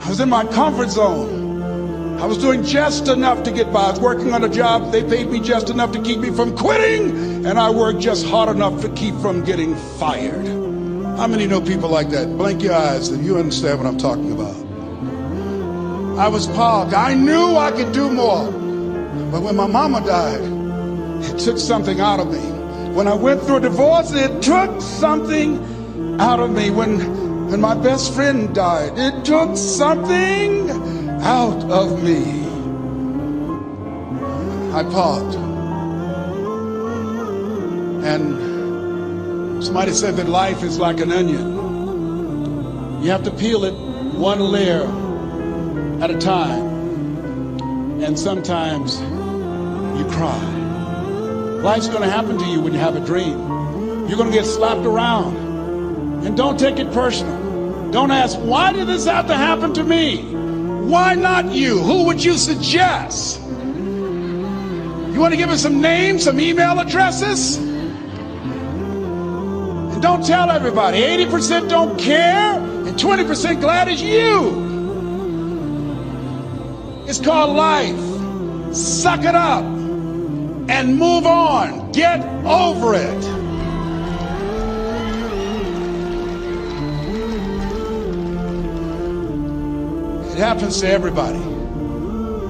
I was in my comfort zone. I was doing just enough to get by. I was working on a job. They paid me just enough to keep me from quitting, and I worked just hard enough to keep from getting fired. How many know people like that? Blink your eyes if you understand what I'm talking about. I was parked. I knew I could do more. But when my mama died, it took something out of me. When I went through a divorce, it took something out of me. When my best friend died, it took something out of me. I paused. And somebody said that life is like an onion. You have to peel it one layer at a time. And sometimes you cry. Life's going to happen to you when you have a dream. You're going to get slapped around. And don't take it personal. Don't ask, why did this have to happen to me? Why not you? Who would you suggest? You want to give us some names, some email addresses? And don't tell everybody. 80% don't care, and 20% glad it's you. It's called life. Suck it up and move on. Get over it. It happens to everybody.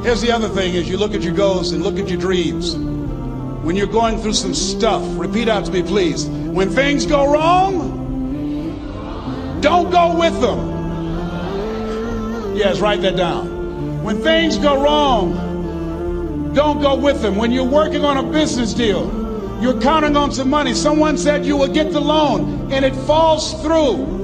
Here's the other thing is you look at your goals and look at your dreams. When you're going through some stuff, repeat out to me, please. When things go wrong, don't go with them. Yes, write that down. When things go wrong, don't go with them. When you're working on a business deal, you're counting on some money. Someone said you will get the loan and it falls through.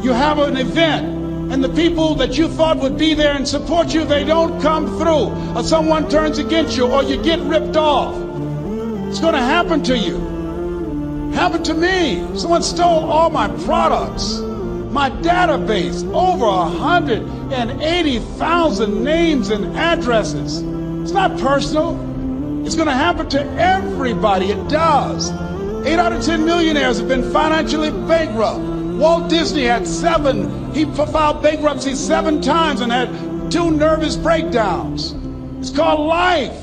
You have an event and the people that you thought would be there and support you, they don't come through. Or someone turns against you or you get ripped off. It's going to happen to you. Happened to me. Someone stole all my products. My database, over 180,000 names and addresses. It's not personal. It's going to happen to everybody. It does. 8 out of 10 millionaires have been financially bankrupt. Walt Disney had 7. He filed bankruptcy 7 times and had 2 nervous breakdowns. It's called life.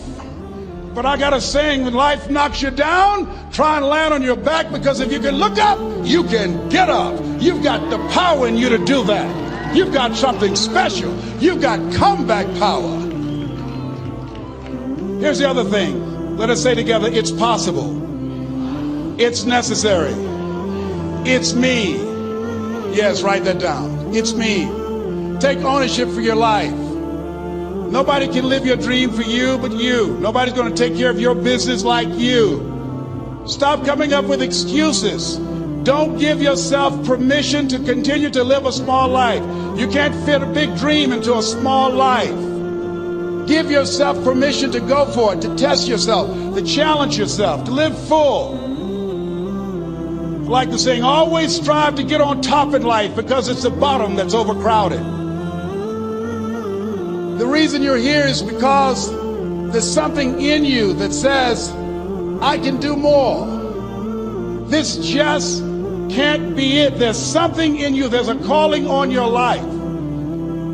But I got a saying, when life knocks you down, try and land on your back, because if you can look up, you can get up. You've got the power in you to do that. You've got something special. You've got comeback power. Here's the other thing. Let us say together, it's possible. It's necessary. It's me. Yes, write that down. It's me. Take ownership for your life. Nobody can live your dream for you but you. Nobody's going to take care of your business like you. Stop coming up with excuses. Don't give yourself permission to continue to live a small life. You can't fit a big dream into a small life. Give yourself permission to go for it, to test yourself, to challenge yourself, to live full. I like the saying, always strive to get on top in life, because it's the bottom that's overcrowded. The reason you're here is because there's something in you that says, I can do more. This just can't be it. There's something in you. There's a calling on your life.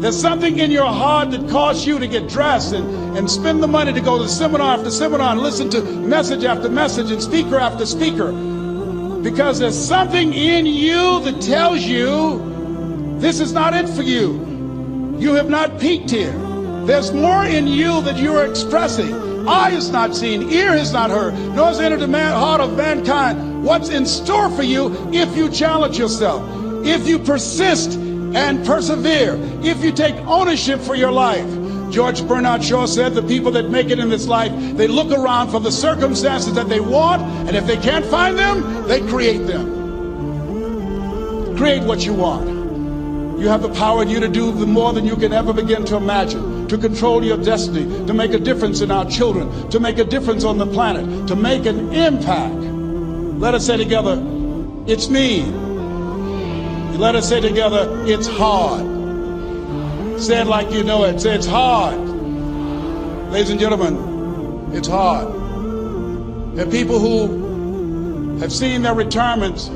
There's something in your heart that caused you to get dressed and spend the money to go to seminar after seminar and listen to message after message and speaker after speaker. Because there's something in you that tells you this is not it for you. You have not peaked here. There's more in you that you are expressing. Eye has not seen, ear has not heard, nor has entered the heart of mankind what's in store for you if you challenge yourself, if you persist and persevere, if you take ownership for your life. George Bernard Shaw said the people that make it in this life, they look around for the circumstances that they want, and if they can't find them, they create them. Create what you want. You have the power in you to do more than you can ever begin to imagine, to control your destiny, to make a difference in our children, to make a difference on the planet, to make an impact. Let us say together, it's me. Let us say together, it's hard. Say it like you know it. Say it's hard. Ladies and gentlemen, it's hard. There are people who have seen their retirements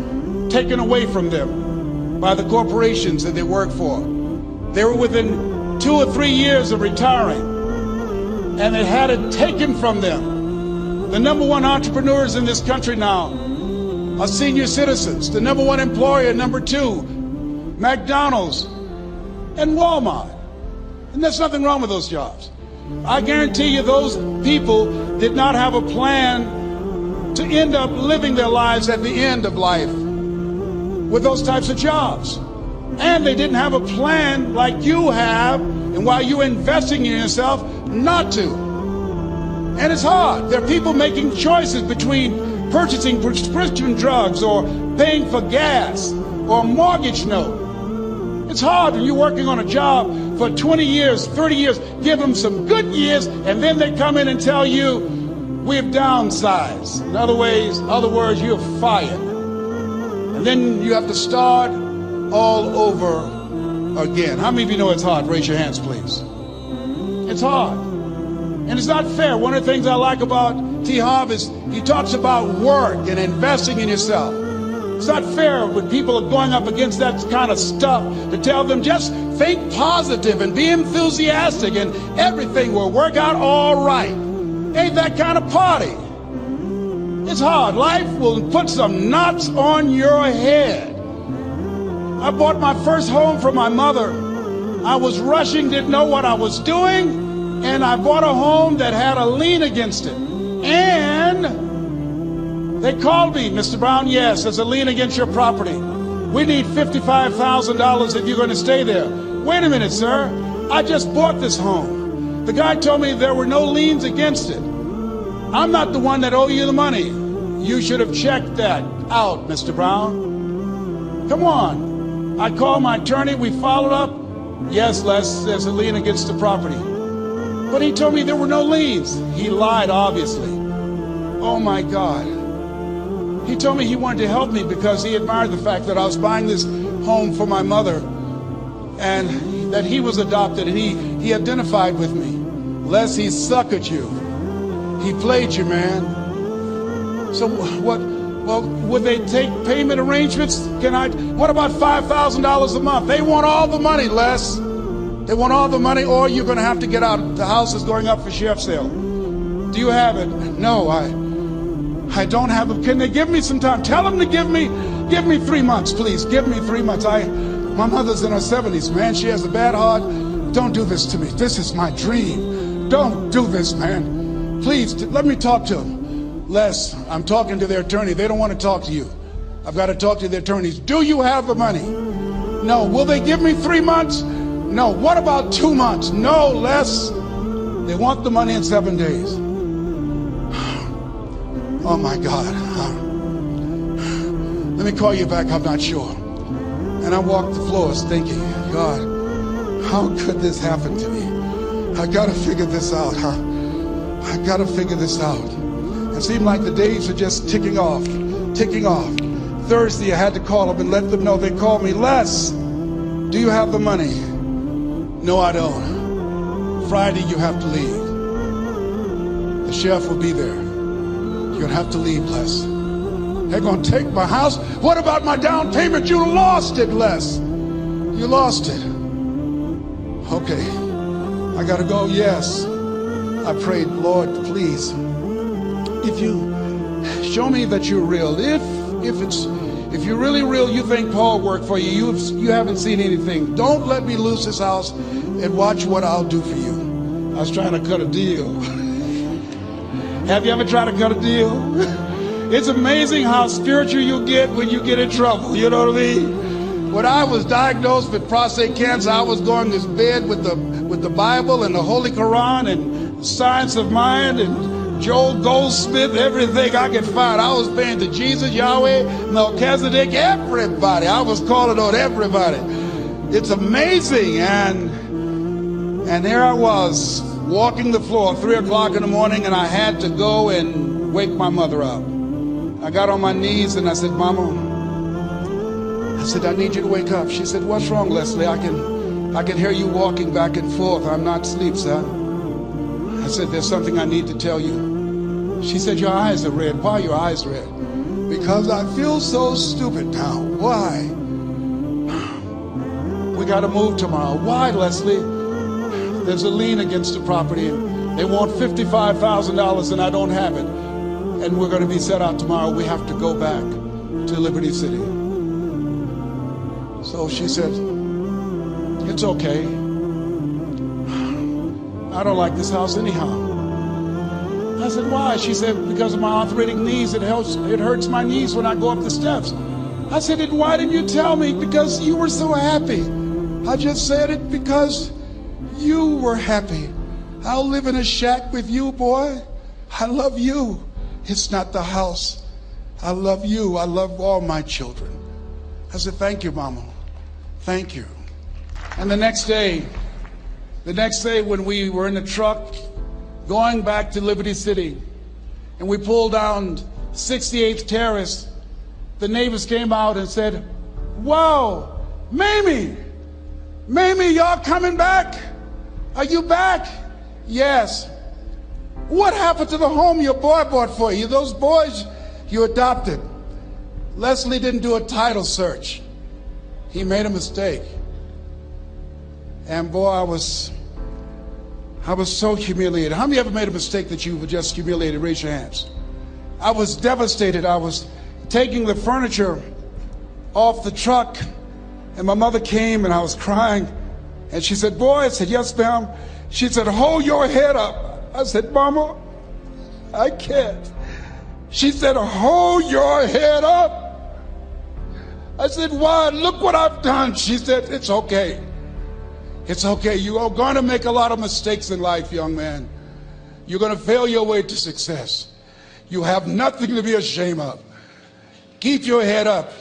taken away from them by the corporations that they work for. They were within 2 or 3 years of retiring, and they had it taken from them. The number one entrepreneurs in this country now are senior citizens. The number one employer, number 2, McDonald's and Walmart. And there's nothing wrong with those jobs. I guarantee you those people did not have a plan to end up living their lives at the end of life with those types of jobs. And they didn't have a plan like you have, and while you're investing in yourself, not to. And it's hard. There are people making choices between purchasing prescription drugs or paying for gas or a mortgage note. It's hard when you're working on a job for 20 years, 30 years, give them some good years, and then they come in and tell you, we've downsized. In other words, you're fired. And then you have to start all over again. How many of you know it's hard? Raise your hands, please. It's hard. And it's not fair. One of the things I like about T. Harv is he talks about work and investing in yourself. It's not fair when people are going up against that kind of stuff to tell them just think positive and be enthusiastic and everything will work out all right. Ain't that kind of party. It's hard. Life will put some knots on your head. I bought my first home for my mother. I was rushing, didn't know what I was doing, and I bought a home that had a lien against it. And they called me, Mr. Brown, yes, there's a lien against your property. We need $55,000 if you're going to stay there. Wait a minute, sir. I just bought this home. The guy told me there were no liens against it. I'm not the one that owe you the money. You should have checked that out, Mr. Brown. Come on. I called my attorney. We followed up. Yes, Les, there's a lien against the property. But he told me there were no liens. He lied, obviously. Oh, my God. He told me he wanted to help me because he admired the fact that I was buying this home for my mother and that he was adopted, and he identified with me. Les, he suckered you. He played you, man. So what? Well, would they take payment arrangements? What about $5,000 a month? They want all the money, Les. They want all the money, or you're going to have to get out. The house is going up for sheriff's sale. Do you have it? No, I don't have it. Can they give me some time? Tell them to give me 3 months, please. Give me 3 months. My mother's in her 70s, man. She has a bad heart. Don't do this to me. This is my dream. Don't do this, man. Please, let me talk to them. Les, I'm talking to their attorney. They don't want to talk to you. I've got to talk to their attorneys. Do you have the money? No. Will they give me 3 months? No. What about 2 months? No, Les. They want the money in 7 days. Oh my God. Let me call you back, I'm not sure. And I walked the floors thinking, God, how could this happen to me? I gotta figure this out, I gotta figure this out. It seemed like the days were just ticking off. Thursday I had to call them and let them know. They called me, Les, do you have the money? No, I don't. Friday you have to leave. The sheriff will be there. You're gonna have to leave, Les. They're gonna take my house. What about my down payment? You lost it, Les. You lost it. Okay, I gotta go. Yes. I prayed, Lord, please, if you show me that you're real, if you're really real, you think Paul worked for you, you haven't seen anything. Don't let me lose this house and watch what I'll do for you. I was trying to cut a deal. Have you ever tried to cut a deal? It's amazing how spiritual you get when you get in trouble. You know what I mean? When I was diagnosed with prostate cancer, I was going to bed with the Bible and the Holy Quran and Science of Mind and Joel Goldsmith, everything I could find. I was praying to Jesus, Yahweh, Melchizedek, everybody. I was calling on everybody. It's amazing. And here I was walking the floor 3 o'clock in the morning, and I had to go and wake my mother up. I got on my knees and I said, Mama, I said, I need you to wake up. She said, what's wrong, Leslie? I can hear you walking back and forth. I'm not asleep, son. I said, there's something I need to tell you. She said, your eyes are red. Why are your eyes red? Because I feel so stupid now. Why? we got to move tomorrow. Why, Leslie? There's a lien against the property. They want $55,000 and I don't have it. And we're going to be set out tomorrow. We have to go back to Liberty City. So she said, it's okay. I don't like this house anyhow. I said, why? She said, because of my arthritic knees, it hurts my knees when I go up the steps. I said, then why didn't you tell me? Because you were so happy. I just said it because you were happy. I'll live in a shack with you, boy. I love you. It's not the house. I love you. I love all my children. I said, thank you, Mama. Thank you. And the next day when we were in the truck going back to Liberty City and we pulled down 68th Terrace, the neighbors came out and said, wow, Mamie, y'all coming back? Are you back? Yes. What happened to the home your boy bought for you? Those boys you adopted. Leslie didn't do a title search. He made a mistake. And boy, I was so humiliated. How many ever made a mistake that you were just humiliated? Raise your hands. I was devastated. I was taking the furniture off the truck, and my mother came and I was crying. And she said, boy, I said, yes, ma'am. She said, hold your head up. I said, Mama, I can't. She said, hold your head up. I said, why? Look what I've done. She said, it's okay. It's okay. You are going to make a lot of mistakes in life, young man. You're going to fail your way to success. You have nothing to be ashamed of. Keep your head up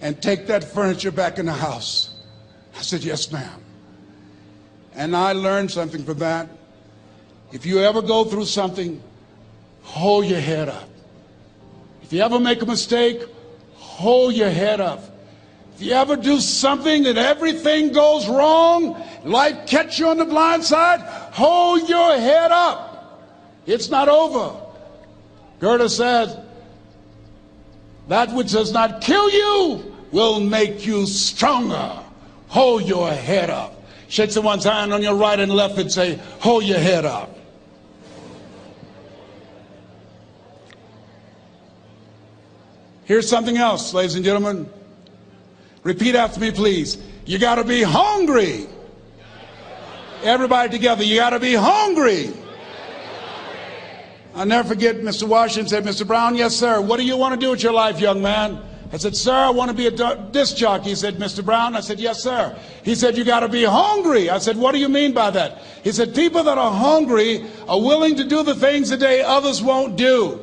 and take that furniture back in the house. I said, yes, ma'am. And I learned something from that. If you ever go through something, hold your head up. If you ever make a mistake, hold your head up. If you ever do something that everything goes wrong, life catch you on the blind side, hold your head up. It's not over. Goethe said, that which does not kill you will make you stronger. Hold your head up. Shake someone's hand on your right and left and say, hold your head up. Here's something else, ladies and gentlemen. Repeat after me, please. You got to be hungry. Everybody together, you got to be hungry. I'll never forget Mr. Washington said, Mr. Brown, yes, sir. What do you want to do with your life, young man? I said, sir, I want to be a disc jockey. He said, Mr. Brown? I said, yes, sir. He said, you got to be hungry. I said, what do you mean by that? He said, people that are hungry are willing to do the things today others won't do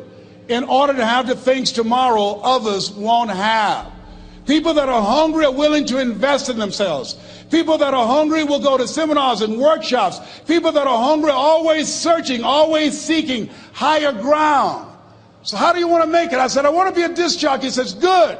in order to have the things tomorrow others won't have. People that are hungry are willing to invest in themselves. People that are hungry will go to seminars and workshops. People that are hungry are always searching, always seeking higher ground. So how do you want to make it? I said, I want to be a disc jockey. He says, good.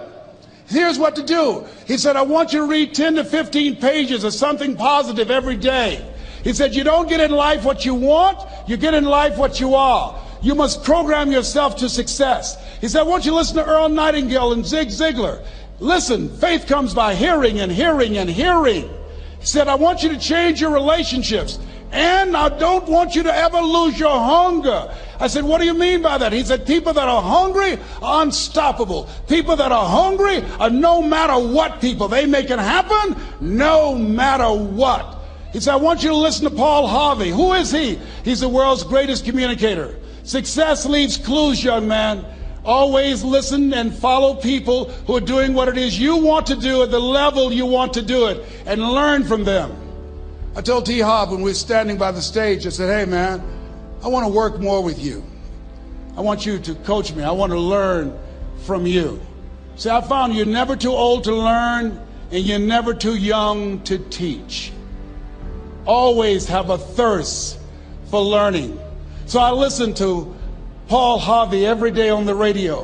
Here's what to do. He said, I want you to read 10 to 15 pages of something positive every day. He said, you don't get in life what you want, you get in life what you are. You must program yourself to success. He said, I want you to listen to Earl Nightingale and Zig Ziglar. Listen, faith comes by hearing and hearing and hearing. He said, I want you to change your relationships. And I don't want you to ever lose your hunger. I said, what do you mean by that? He said, people that are hungry are unstoppable. People that are hungry are no matter what people. They make it happen no matter what. He said, I want you to listen to Paul Harvey. Who is he? He's the world's greatest communicator. Success leaves clues, young man. Always listen and follow people who are doing what it is you want to do at the level you want to do it and learn from them. I told T. Hobb when we were standing by the stage, I said, hey man, I want to work more with you. I want you to coach me. I want to learn from you. See, I found you're never too old to learn and you're never too young to teach. Always have a thirst for learning. So I listened to Paul Harvey every day on the radio.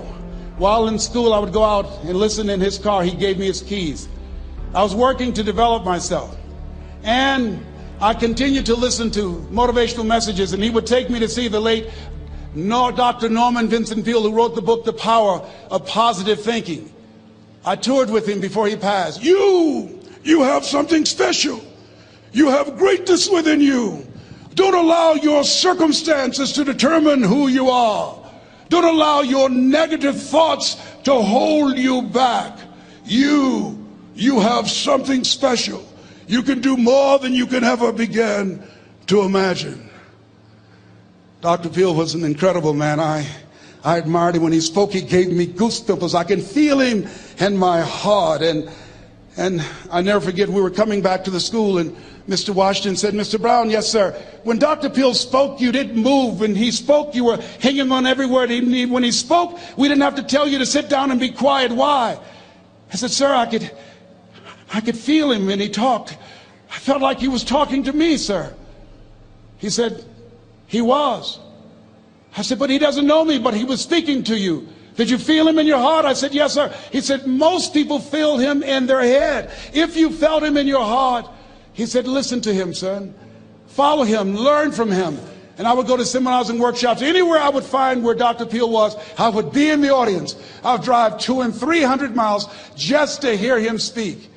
While in school, I would go out and listen in his car. He gave me his keys. I was working to develop myself. And I continued to listen to motivational messages, and he would take me to see the late Dr. Norman Vincent Peale, who wrote the book, The Power of Positive Thinking. I toured with him before he passed. You You have something special. You have greatness within you. Don't allow your circumstances to determine who you are. Don't allow your negative thoughts to hold you back. You have something special. You can do more than you can ever begin to imagine. Dr. Peel was an incredible man. I admired him when he spoke. He gave me goosebumps. I can feel him in my heart. And I never forget, we were coming back to the school and Mr. Washington said, Mr. Brown, yes, sir. When Dr. Peel spoke, you didn't move. When he spoke, you were hanging on every word. When he spoke, we didn't have to tell you to sit down and be quiet. Why? I said, sir, I could feel him when he talked. I felt like he was talking to me, sir. He said, he was. I said, but he doesn't know me, but he was speaking to you. Did you feel him in your heart? I said, yes, sir. He said, most people feel him in their head. If you felt him in your heart, he said, listen to him, son. Follow him, learn from him. And I would go to seminars and workshops. Anywhere I would find where Dr. Peel was, I would be in the audience. I would drive 200 and 300 miles just to hear him speak.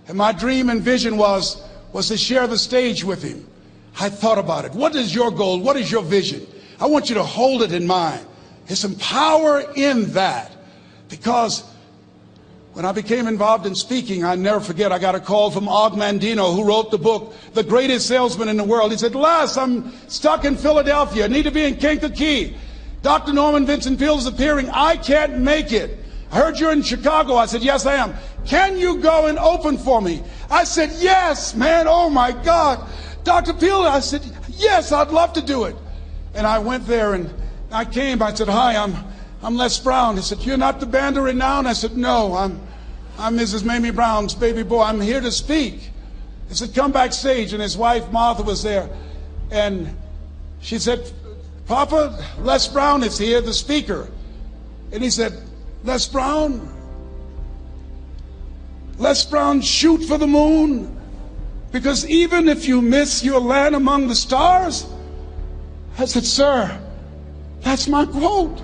And my dream and vision was to share the stage with him. I thought about it. What is your goal? What is your vision? I want you to hold it in mind. There's some power in that. Because when I became involved in speaking, I never forget, I got a call from Og Mandino, who wrote the book, The Greatest Salesman in the World. He said, Les, I'm stuck in Philadelphia. I need to be in Kankakee. Dr. Norman Vincent Peale is appearing. I can't make it. I heard you're in Chicago. I said, yes, I am. Can you go and open for me? I said, yes, man. Oh, my God. Dr. Peale, I said, yes, I'd love to do it. And I went there and I came. I said, hi, I'm Les Brown. He said, you're not the band of renown? I said, no, I'm Mrs. Mamie Brown's baby boy. I'm here to speak. He said, come backstage. And his wife, Martha, was there. And she said, Papa, Les Brown is here, the speaker. And he said, Les Brown, shoot for the moon. Because even if you miss, you'll land among the stars. I said, sir, that's my quote.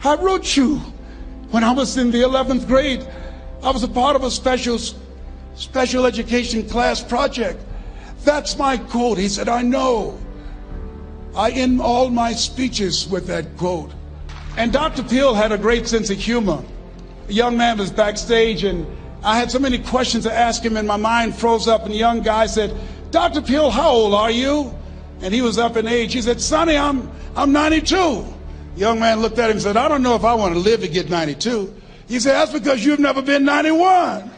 I wrote you when I was in the 11th grade. I was a part of a special education class project. That's my quote. He said, I know. I end all my speeches with that quote. And Dr. Peel had a great sense of humor. A young man was backstage and I had so many questions to ask him and my mind froze up, and the young guy said, Dr. Peel, how old are you? And he was up in age. He said, Sonny, I'm 92. The young man looked at him and said, I don't know if I want to live to get 92. He said, that's because you've never been 91.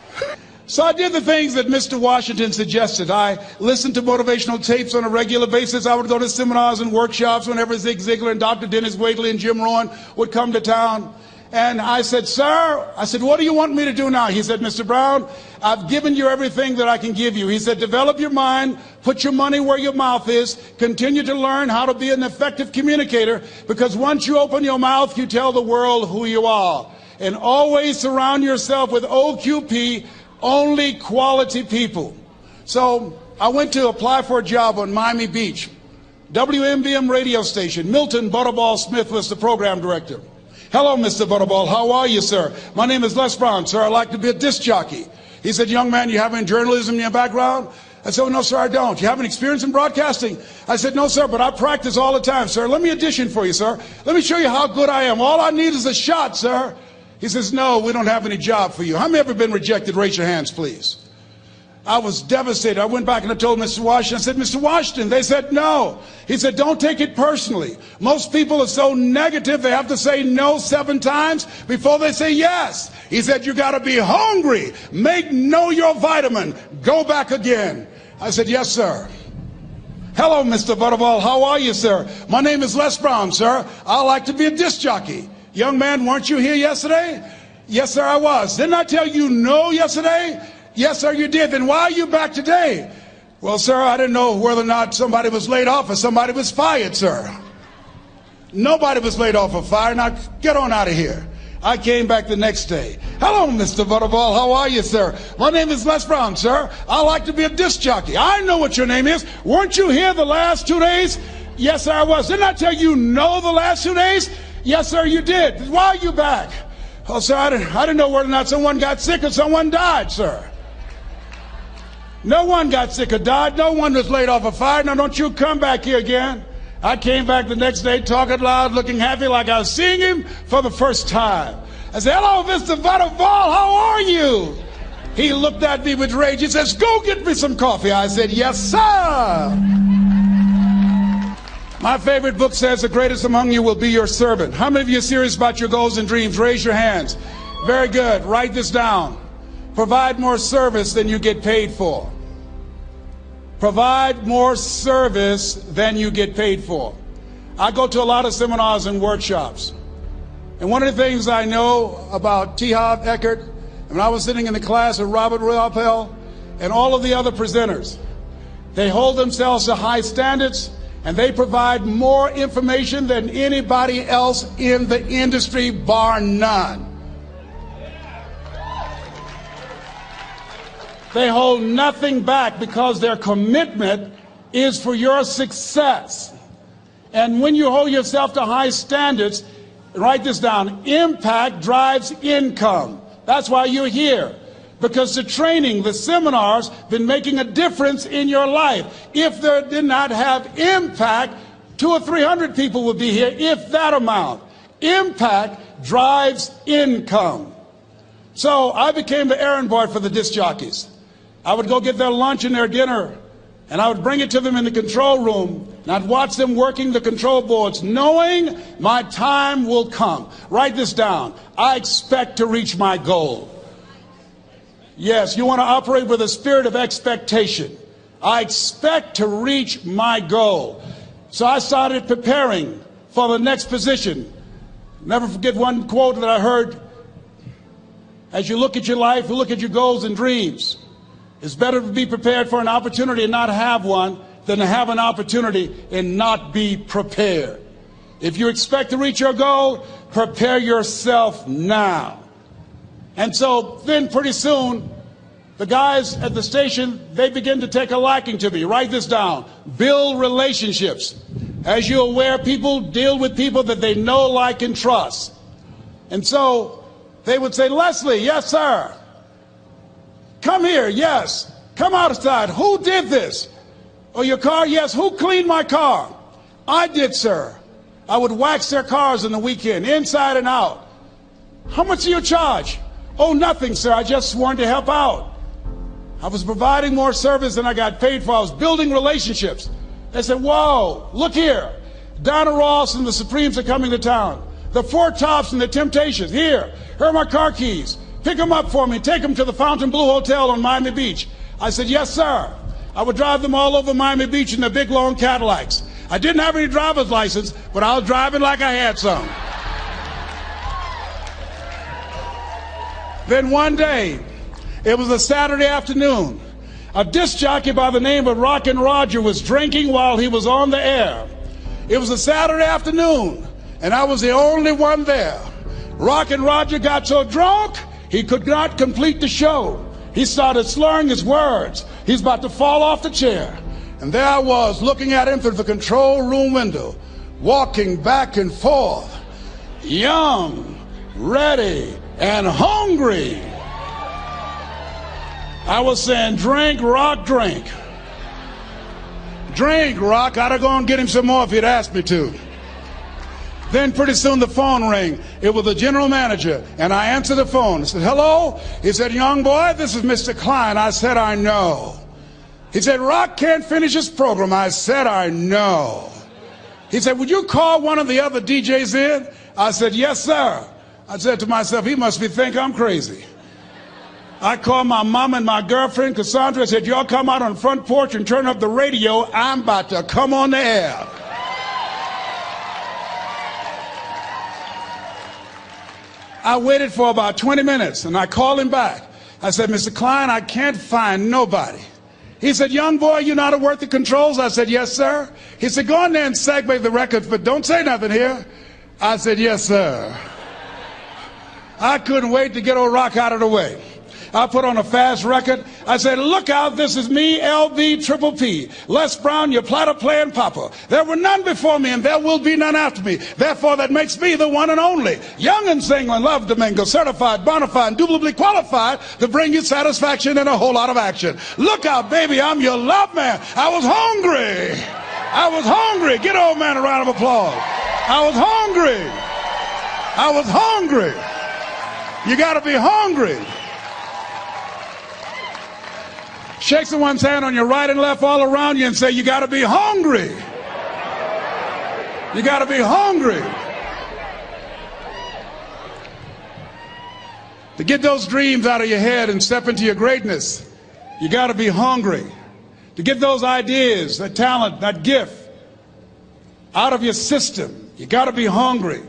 So I did the things that Mr. Washington suggested. I listened to motivational tapes on a regular basis. I would go to seminars and workshops whenever Zig Ziglar and Dr. Dennis Wagley and Jim Rohn would come to town. And I said, sir, what do you want me to do now? He said, Mr. Brown, I've given you everything that I can give you. He said, develop your mind, put your money where your mouth is, continue to learn how to be an effective communicator, because once you open your mouth, you tell the world who you are. And always surround yourself with OQP, only quality people. So I went to apply for a job on Miami Beach. WMBM radio station. Milton Butterball Smith was the program director. Hello, Mr. Butterball. How are you, sir? My name is Les Brown, sir. I'd like to be a disc jockey. He said, young man, you have any journalism in your background? I said, oh, no, sir, I don't. You have any experience in broadcasting? I said, no, sir, but I practice all the time, sir. Let me audition for you, sir. Let me show you how good I am. All I need is a shot, sir. He says, no, we don't have any job for you. How many ever been rejected? Raise your hands, please. I was devastated. I went back and I told Mr. Washington, I said, Mr. Washington, they said no. He said, don't take it personally. Most people are so negative, they have to say no 7 times before they say yes. He said, you got to be hungry. Know your vitamin. Go back again. I said, yes, sir. Hello, Mr. Butterball. How are you, sir? My name is Les Brown, sir. I like to be a disc jockey. Young man, weren't you here yesterday? Yes, sir, I was. Didn't I tell you no yesterday? Yes, sir, you did. Then why are you back today? Well, sir, I didn't know whether or not somebody was laid off or somebody was fired, sir. Nobody was laid off or fired. Now, get on out of here. I came back the next day. Hello, Mr. Butterball. How are you, sir? My name is Les Brown, sir. I like to be a disc jockey. I know what your name is. Weren't you here the last 2 days? Yes, sir, I was. Didn't I tell you no the last 2 days? Yes, sir, you did. Why are you back? Oh, sir, I didn't know whether or not someone got sick or someone died, sir. No one got sick or died. No one was laid off a fire. Now don't you come back here again. I came back the next day talking loud, looking happy like I was seeing him for the first time. I said, hello, Mr. Butterball, how are you? He looked at me with rage. He says, go get me some coffee. I said, yes, sir. My favorite book says, the greatest among you will be your servant. How many of you are serious about your goals and dreams? Raise your hands. Very good. Write this down. Provide more service than you get paid for. Provide more service than you get paid for. I go to a lot of seminars and workshops. And one of the things I know about T. Harv Eckert, when I was sitting in the class with Robert Ruppel and all of the other presenters, they hold themselves to high standards and they provide more information than anybody else in the industry, bar none. They hold nothing back because their commitment is for your success. And when you hold yourself to high standards, write this down, impact drives income. That's why you're here. Because the training, the seminars, been making a difference in your life. If they did not have impact, 200 or 300 people would be here, if that amount. Impact drives income. So I became the errand boy for the disc jockeys. I would go get their lunch and their dinner, and I would bring it to them in the control room, and I'd watch them working the control boards, knowing my time will come. Write this down. I expect to reach my goal. Yes, you want to operate with a spirit of expectation. I expect to reach my goal. So I started preparing for the next position. Never forget one quote that I heard. As you look at your life, you look at your goals and dreams. It's better to be prepared for an opportunity and not have one than to have an opportunity and not be prepared. If you expect to reach your goal, prepare yourself now. And so then pretty soon, the guys at the station, they begin to take a liking to me. Write this down. Build relationships. As you're aware, people deal with people that they know, like, and trust. And so they would say, Leslie, yes, sir. Come here, yes. Come outside. Who did this? Oh, your car? Yes. Who cleaned my car? I did, sir. I would wax their cars on the weekend, inside and out. How much do you charge? Oh, nothing, sir. I just wanted to help out. I was providing more service than I got paid for. I was building relationships. They said, whoa, look here. Donna Ross and the Supremes are coming to town. The Four Tops and the Temptations. Here are my car keys. Pick them up for me. Take them to the Fontainebleau Hotel on Miami Beach. I said, yes, sir. I would drive them all over Miami Beach in their big, long Cadillacs. I didn't have any driver's license, but I was driving like I had some. Then one day, it was a Saturday afternoon. A disc jockey by the name of Rockin' Roger was drinking while he was on the air. It was a Saturday afternoon, and I was the only one there. Rockin' Roger got so drunk, he could not complete the show. He started slurring his words. He's about to fall off the chair. And there I was, looking at him through the control room window, walking back and forth, young, ready, and hungry. I was saying, drink, Rock, drink. Drink, Rock. I'd have gone and get him some more if he'd asked me to. Then pretty soon the phone rang. It was the general manager, and I answered the phone. I said, hello? He said, young boy, this is Mr. Klein. I said, I know. He said, Rock can't finish his program. I said, I know. He said, would you call one of the other DJs in? I said, yes, sir. I said to myself, he must think I'm crazy. I called my mom and my girlfriend, Cassandra. I said, y'all come out on the front porch and turn up the radio. I'm about to come on the air. I waited for about 20 minutes, and I called him back. I said, Mr. Klein, I can't find nobody. He said, young boy, you know how to work the controls? I said, yes, sir. He said, go in there and segue the records, but don't say nothing here. I said, yes, sir. I couldn't wait to get old Rock out of the way. I put on a fast record. I said, look out, this is me, LB Triple P. Les Brown, your platter playing papa. There were none before me and there will be none after me. Therefore, that makes me the one and only. Young and single and love to mingle, certified, bona fide, indubitably qualified to bring you satisfaction and a whole lot of action. Look out, baby, I'm your love man. I was hungry. I was hungry. Get old man a round of applause. I was hungry. I was hungry. You got to be hungry. Shake someone's hand on your right and left all around you and say, you got to be hungry. You got to be hungry. To get those dreams out of your head and step into your greatness, you got to be hungry. To get those ideas, that talent, that gift out of your system, you got to be hungry.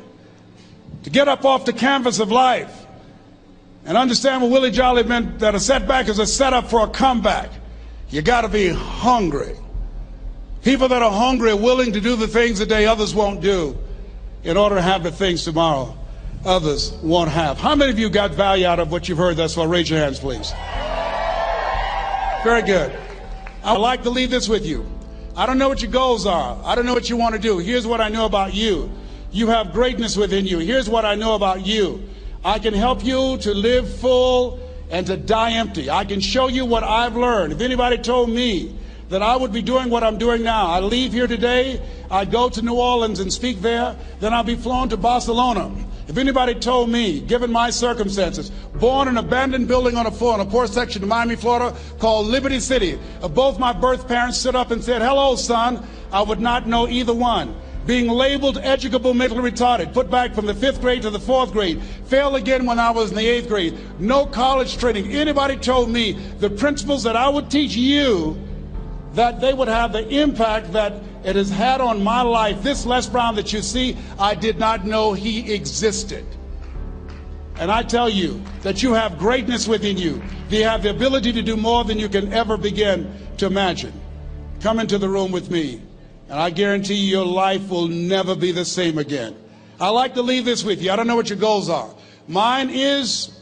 To get up off the canvas of life and understand what Willie Jolly meant, that a setback is a setup for a comeback. You got to be hungry. People that are hungry are willing to do the things today others won't do in order to have the things tomorrow others won't have. How many of you got value out of what you've heard thus far? Raise your hands, please. Very good. I'd like to leave this with you. I don't know what your goals are. I don't know what you want to do. Here's what I know about you. You have greatness within you. Here's what I know about you. I can help you to live full and to die empty. I can show you what I've learned. If anybody told me that I would be doing what I'm doing now, I leave here today, I'd go to New Orleans and speak there, then I'll be flown to Barcelona. If anybody told me, given my circumstances, born in an abandoned building on a poor section of Miami, Florida, called Liberty City, both my birth parents stood up and said, hello, son, I would not know either one. Being labeled educable mentally retarded, put back from the 5th grade to the 4th grade, failed again when I was in the 8th grade, no college training. Anybody told me the principles that I would teach you, that they would have the impact that it has had on my life. This Les Brown that you see, I did not know he existed. And I tell you that you have greatness within you. You have the ability to do more than you can ever begin to imagine. Come into the room with me, and I guarantee you your life will never be the same again. I like to leave this with you. I don't know what your goals are. Mine is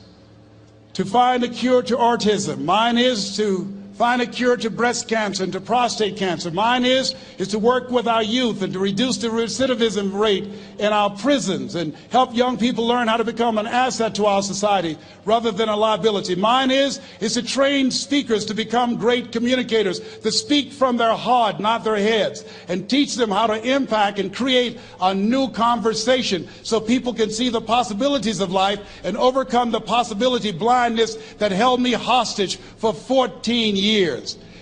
to find a cure to autism. Mine is to find a cure to breast cancer and to prostate cancer. Mine is to work with our youth and to reduce the recidivism rate in our prisons and help young people learn how to become an asset to our society rather than a liability. Mine is to train speakers to become great communicators, to speak from their heart, not their heads, and teach them how to impact and create a new conversation so people can see the possibilities of life and overcome the possibility blindness that held me hostage for 14 years.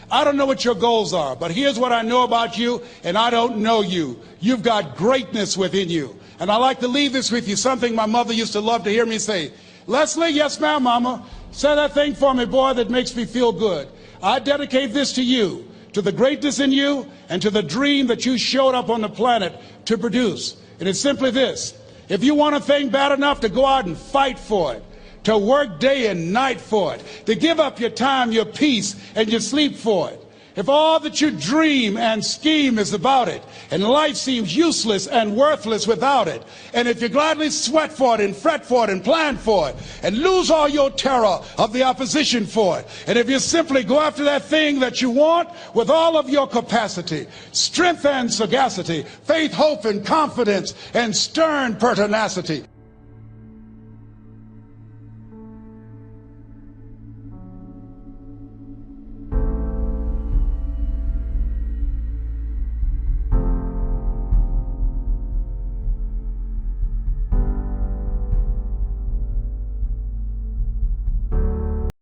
I don't know what your goals are, but here's what I know about you, and I don't know you. You've got greatness within you. And I like to leave this with you, something my mother used to love to hear me say. Leslie, yes ma'am, mama, say that thing for me, boy, that makes me feel good. I dedicate this to you, to the greatness in you, and to the dream that you showed up on the planet to produce. And it's simply this: if you want a thing bad enough to go out and fight for it, to work day and night for it, to give up your time, your peace, and your sleep for it. If all that you dream and scheme is about it, and life seems useless and worthless without it, and if you gladly sweat for it and fret for it and plan for it, and lose all your terror of the opposition for it, and if you simply go after that thing that you want with all of your capacity, strength and sagacity, faith, hope, and confidence, and stern pertinacity,